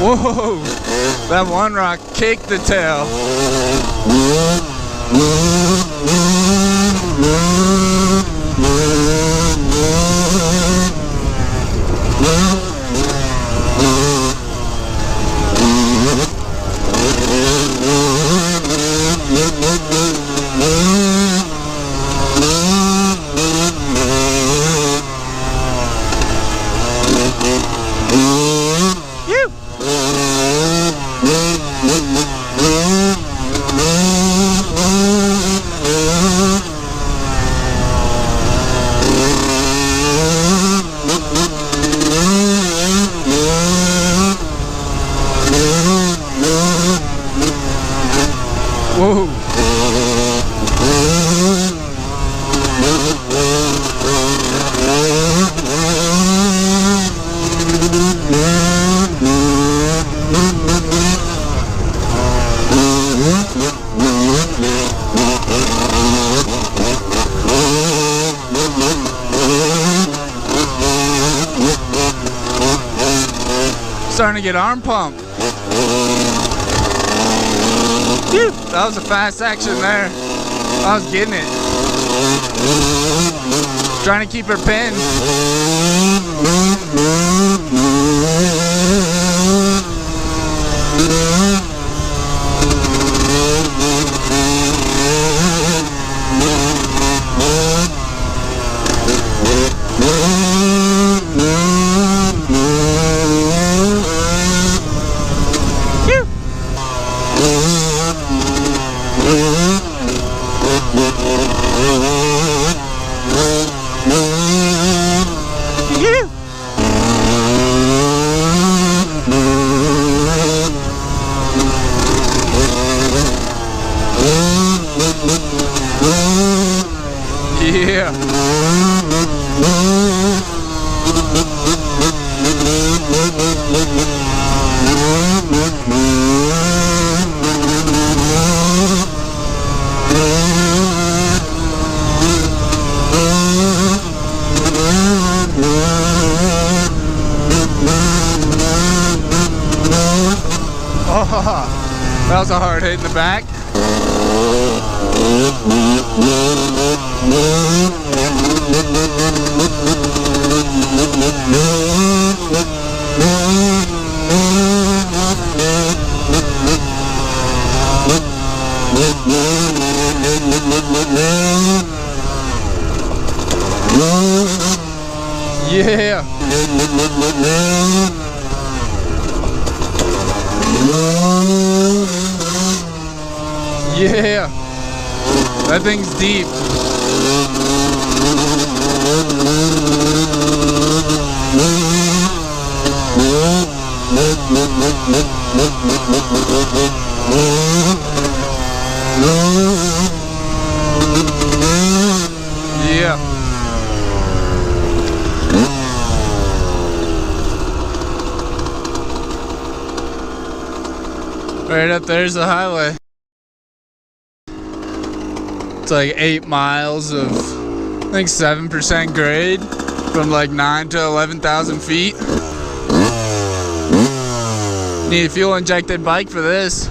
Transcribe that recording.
Whoa, that one rock kicked the tail. Whoa. Starting to get arm pump. Phew, that was a fast action there. I was getting it. Trying to keep her pinned. Yeah. Oh, that was a hard hit in the back. Yeah. Yeah. That thing's deep. Yeah. Right up there's the highway. It's like 8 miles of, I think 7% grade from like 9 to 11,000 feet. Need a fuel injected bike for this.